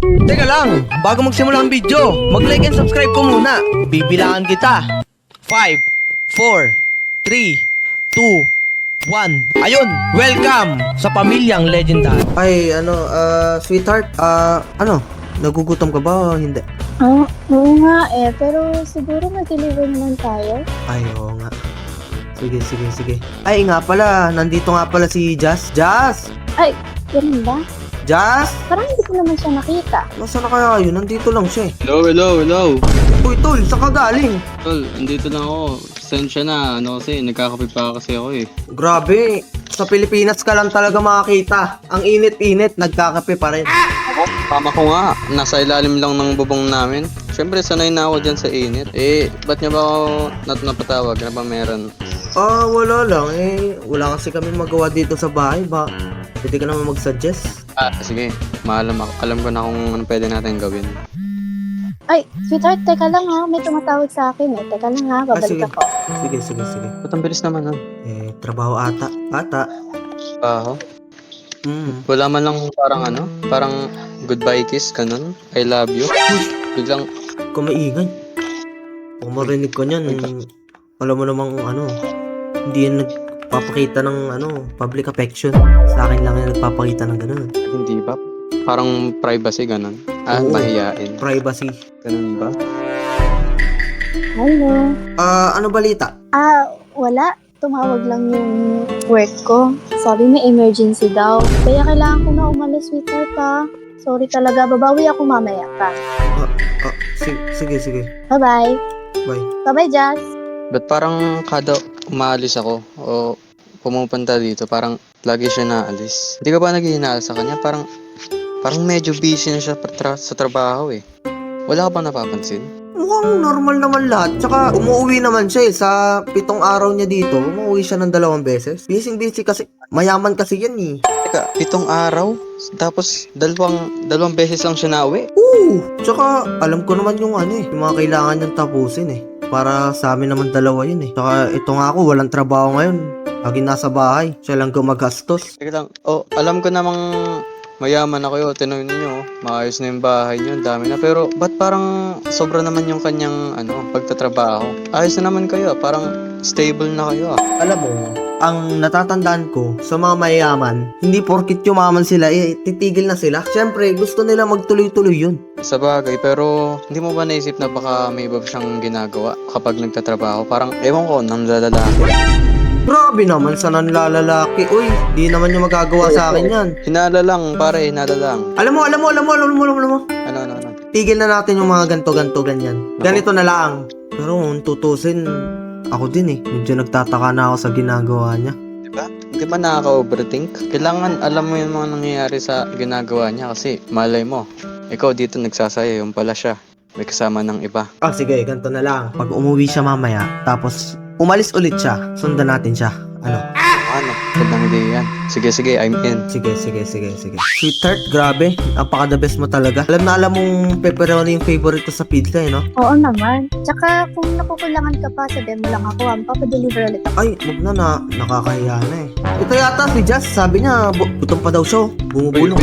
Teka lang, bago magsimula ang video, mag-like and subscribe ko muna. Bibilangan kita. 5, 4, 3, 2, 1. Ayun, welcome sa pamilyang legendary. Ay, sweetheart, nagugutom ka ba o hindi? Oo nga pero siguro mag-deliver naman tayo. Ay, oo nga. Sige. Ay, nga pala, nandito nga pala si Jazz. Jazz! Ay, ganun ba? Jazz! Parang hindi ko naman siya nakita. Nasaan na kaya yun? Nandito lang siya eh. Hello. Uy, tol, saan ka galing? Tol, andito na ako. Sensya na, kasi nagkakape pa kasi ako eh. Grabe, sa Pilipinas ka lang talaga makakita. Ang init-init, nagkakape pa rin. Ako, tama ko nga. Nasa ilalim lang ng bubong namin. Siyempre, sanay na ako dyan sa init. Ba't niya ba ako napatawag? Na ba meron? Wala lang wala kasi kami magawa dito sa bahay ba? Pwede ka naman mag-suggest. Sige. Maalam ako. Alam ko na kung ano pwede natin gawin. Ay, sweetheart, teka lang ha. May tumatawag sa akin eh. Teka lang ha, babalik sige. ako. Sige. Ba't ang bilis naman nun? Trabaho ata. Baho? Wala man lang parang goodbye kiss, ganun. I love you. Biglang, Kung maingay. Kung marinig ko niyan, alam mo namang hindi yan nagpapakita ng public affection. Sa akin lang yan nagpapakita ng ganun. hindi ba? Parang privacy, ganun. Oo. Mahiyain. Privacy. Ganun ba? Hello. Ano balita? Wala. Tumawag lang yung work ko. Sabi may emergency daw. Kaya kailangan ko na umalis, sweetheart ha. Sorry talaga, babawi ako mamaya pa. Sige. Bye-bye. Bye. Bye-bye, Jazz. Ba't parang kada umaalis ako o pumupunta dito, parang lagi siya naalis? Hindi ka ba naghihinala sa kanya? Parang medyo busy na siya sa trabaho eh. Wala ka ba napapansin? Mukhang normal naman lahat. Tsaka umuwi naman siya sa 7 araw niya dito. Umuwi siya ng 2 beses. Busy kasi. Mayaman kasi yan eh. Teka, 7 araw? Tapos dalawang beses lang siya nauwi? Tsaka alam ko naman yung yung mga kailangan niyang tapusin eh. Para sa amin naman 2 yun eh. Tsaka ito nga ako, walang trabaho ngayon. Lagi nasa bahay. Siya lang gumagastos. Teka lang, alam ko namang mayaman ako yun. Tinawin niyo, maayos na yung bahay niyo, dami na. Pero ba't parang sobra naman yung kanyang pagtatrabaho? Ayos na naman kayo, parang stable na kayo ah. Alam mo, ang natatandaan ko sa mga mayaman, hindi porkit yumaman sila, titigil na sila. Siyempre, gusto nila magtuloy-tuloy yun. Sa bagay, pero hindi mo ba naisip na baka may iba siyang ginagawa kapag nagtatrabaho? Parang, ewan ko, nang lalaki. Grabe naman sa nanlalalaki. Uy, di naman niya magagawa sa akin yan. Hinala lang, pare, hinala lang. Alam mo. Ano? Tigil na natin yung mga ganto ganyan. Ganito na lang. Pero kung tutusin, ako din eh. Medyo nagtataka na ako sa ginagawa niya. Diba? Hindi ba nakaka-overthink? Kailangan alam mo yung mga nangyayari sa ginagawa niya kasi malay mo, ikaw dito nagsasaya, yung pala siya. May kasama ng iba. Sige, ganito na lang. Pag umuwi siya mamaya, tapos umalis ulit siya, sundan natin siya. Ano? Gandang idea yan. Sige, I'm in. Sige. Sweetheart, grabe. Napaka the best mo talaga. Alam mong pepperoni yung favorite ko sa pizza no? Oo naman. Tsaka kung nakukulangan ka pa, sabihin mo lang ako, papadeliver ulit ako. Ay, wag na. Nakakahiya na eh. Ito yata si Jazz, sabi niya, gutom pa daw siya. Bumubulong.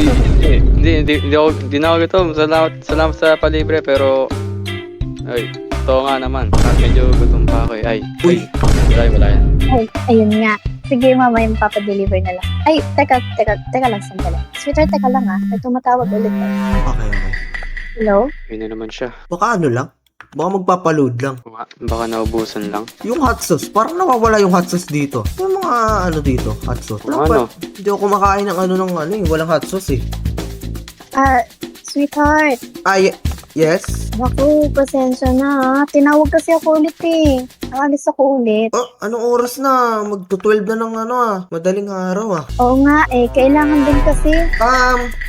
Hindi na ako gutom. Salamat sa palibre, pero ito nga naman. Medyo gutom pa ako eh. Uy. Wala yan. Ay, ayun nga. Sige, mamaya papadeliver na lang. Ay, teka lang, sandali. Sweetheart, teka lang ha. May tumatawag ulit eh. Okay. Hello? Yun na naman siya. Baka lang. Baka magpapaload lang. Baka naubusan lang. Yung hot sauce, parang nawawala yung hot sauce dito. Yung mga dito, hot sauce. Hindi ako kumakain ng walang hot sauce eh. Sweetheart. Yes? Naku, pasensya na ha. Tinawag kasi ako ulit eh. Nakalis ako ulit. Anong oras na? Magto-12 na ng madaling araw Oo nga eh, kailangan din kasi.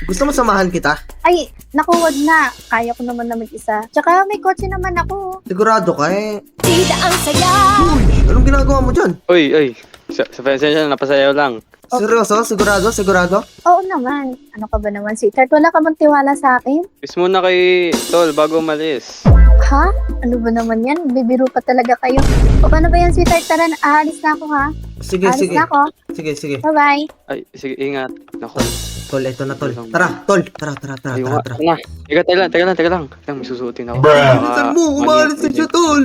Gusto mo samahan kita? Ay, naku, wag na. Kaya ko naman na mag-isa. Tsaka may kotse naman ako. Sigurado ka eh. Sida ang saya! Uy, anong ginagawa mo dyan? Uy. Sa pasensya na, napasayaw lang. Okay. Seryoso? Sigurado? Oo naman. Ano ka ba naman, sweetheart? Wala ka bang tiwala sa akin? Kiss muna kay Tol bago umalis. Ha? Ano ba naman yan? Bibiro pa talaga kayo. O paano ba yan, sweetheart? Tara, aalis na ako ha. Sige. Aalis na ako. Sige. Bye-bye. Ay, sige, ingat. Naku, Tol, eto na tol. Tara, tol. Tara. Ayun nga, tara na. Teka lang. May susuotin ako. Bilisan mo, umalis na mali- siya, tol.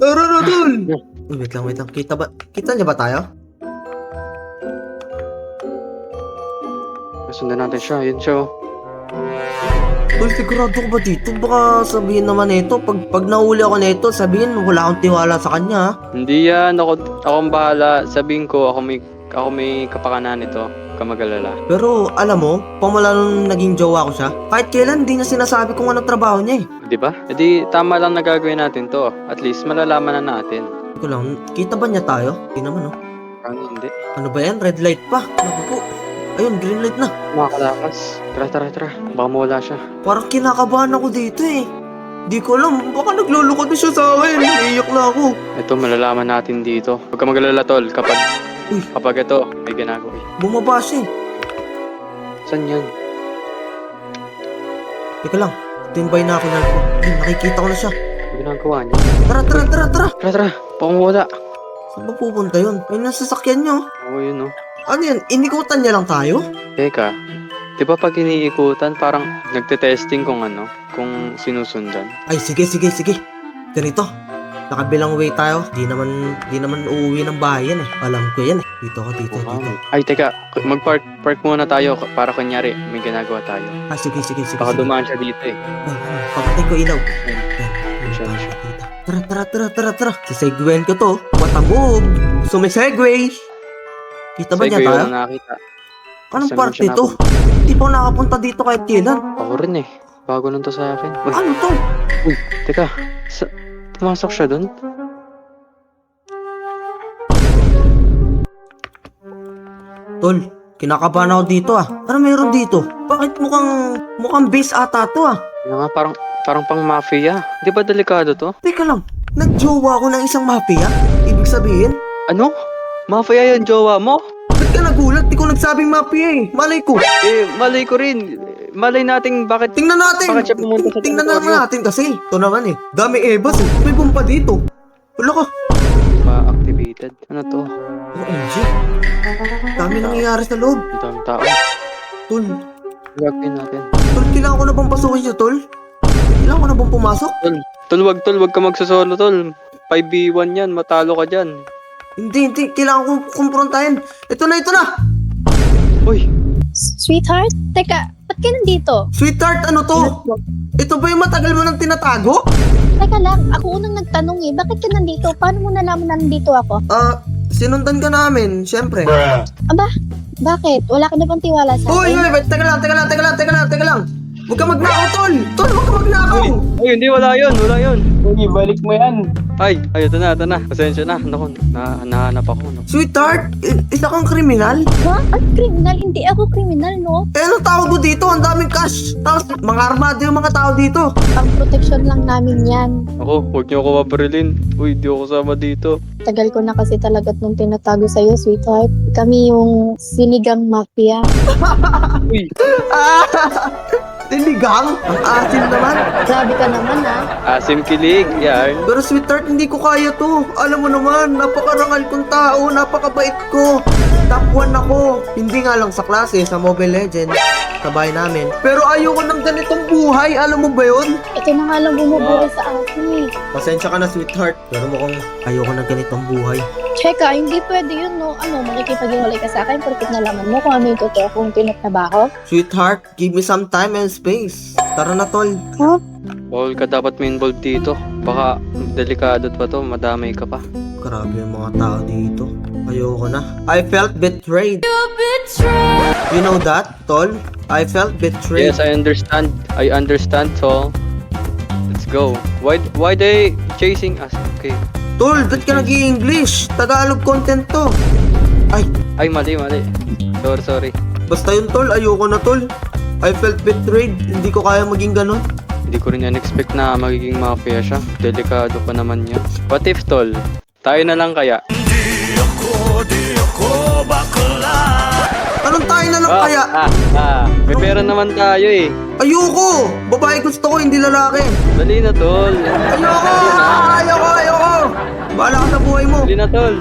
Tara na, tol. Yeah. Uy, wait lang. Kita niya ba tayo? Sundan natin siya. Yun siya. Tol, sigurado ko ba dito? Baka sabihin naman nito, pag nahuli ako nito, sabihin wala akong tiwala sa kanya, ha? Hindi yan. Ako ang bahala. Sabihin ko, ako may kapakanan nito. Kamagalala. Pero alam mo, pamula nung naging jowa ko siya, kahit kailan di niya sinasabi kung anong trabaho niya eh. Di ba? E di, tama lang na gagawin natin to. At least, malalaman na natin. Ito lang, kita ba niya tayo? Hindi naman, oh. Parang hindi. Ano ba yan? Red light pa. Naku po. Ayun, green light na. Makakalakas. Tara. Baka mawala siya. Parang kinakabahan ako dito eh. Di ko alam, baka naglulukod na siya sa akin. Iiyak na ako. Ito, malalaman natin dito. Huwag ka magalala, tol. Uy. Kapag ito, may ginagawa. Bumaba siya eh. Saan yan? Teka lang, ito yung binocular ko. Ayun, nakikita ko na siya. May ginagawa niya. Tara. Baka mawala. Saan ba pupunta yun? Ayun ang sasakyan niyo. Oo, yun, oh. Ano yan? Inikutan niya lang tayo? Teka, di ba pag iniikutan, parang nagte-testing kung kung sinusundan? Ay, sige. Ganito. Nakabilang way tayo. Di naman uuwi ng bahay yan eh. Alam ko yan eh. Dito. Ay, teka, park muna tayo para kunyari may ginagawa tayo. Ah, sige. Baka dumaan siya dito eh. Pakatay ko ilaw. Siya. Tara. Sisegwayin ko to. Matabog. Sumisegway. Kita ba niya Segway tayo? yung nakita. Anong Saan parte siya to? Hindi pa ako nakapunta dito kahit kailan. Ako rin eh. Bago lang to sa akin. Uy, Ano to? teka. Pumasok siya dun? Tol, kinakabahan ako dito ah. Ano meron dito? Bakit mukhang base ata to ah? Ano nga, parang pang mafia. Di ba delikado to? Teka lang, nagjowa ako ng isang mafia? Ibig sabihin? Ano? Mafia yung jowa mo? Ba't ka nagulat? Di ko nagsabing mafia eh. Malay ko. Malay ko rin. Malay nating bakit... Tingnan natin. Bakit siya pumunta sa Tingnan teritoryo? naman natin kasi. Ito naman eh. Dami ebas eh. May bomba dito. Wala ka. Pa-activated. Ano to? OMG. Dami nangyayari sa loob. Ang daming tao. Tol. Gagawin natin. Tol, kailangan ko na bang pasukin siya, Tol? Kailangan ko na bang pumasok? Tol, wag ka magsasolo, tol. 5v1 yan, matalo ka dyan. Hindi. Kailangan ko kumprontahin. Ito na. Uy, Sweetheart? Teka, ba't ka nandito? Sweetheart, ano to? Ito ba yung matagal mo nang tinatago? Teka lang, ako unang nagtanong eh. Bakit ka nandito? Paano mo nalaman na nandito ako? Sinundan ka namin, syempre. Aba, bakit? Wala ka na bang tiwala sa Uy, akin? teka lang. Huwag ka magnakaw, Tol. Tol, huwag ka magnakaw. hindi, wala yun. Uy, balik mo yan. Ay, ito na. Pasensya na. Naku, nahanap ako. No? Sweetheart, isa kang kriminal? Ha? At kriminal? Hindi ako kriminal, no? Anong tawag mo dito? Ang daming cash. Tapos, mga armado yung mga tao dito. Ang protection lang namin yan. Ako, huwag niyo ako mabarilin. Uy, di ako sama dito. Tagal ko na kasi talaga nung tinatago sa'yo, sweetheart. Kami yung sinigang mafia. Uy, Tinigang? Ang asin naman. Grabe ka naman, ha? asim kilig. Yan. Pero sweetheart, hindi ko kaya to. Alam mo naman, napakarangal kong tao, napakabait ko. Top 1 ako. Hindi nga lang sa klase, sa Mobile Legends, sa bahay namin. Pero ayoko ng ganitong buhay, alam mo ba yun? Ito na nga lang bumubuhay sa akin, eh. Pasensya ka na, sweetheart. Pero mukhang ayoko ng ganitong buhay. Cheka, hindi pwede yun, no? Ano, makikipag-iwalay ka sa akin porque nalaman mo kung ano yung totoo kong tinatnabaho? Sweetheart, give me some time and space. Tara na, tol. Bawal ka dapat may involved dito. Baka delikado pa to, madamay ka pa. Grabe yung mga tao dito. Ayoko na. I felt betrayed. You know that, tol? I felt betrayed. Yes, I understand, tol. Let's go. Why they chasing us? Okay. Tol, ba't ka nag-i-English? Tagalog content to. Ay, mali. Sorry. Basta yun, tol. Ayoko na, tol. I felt betrayed. Hindi ko kaya maging ganon. Hindi ko rin expect na magiging mafia siya. Delikado pa naman yan. What if, tol? Tayo na lang kaya? Anong tayo na lang kaya? May pera naman tayo eh. Ayoko! Babae gusto ko, hindi lalaki. Dali na, tol. Ayoko! Bahala ka sa buhay mo. Dali na, tol.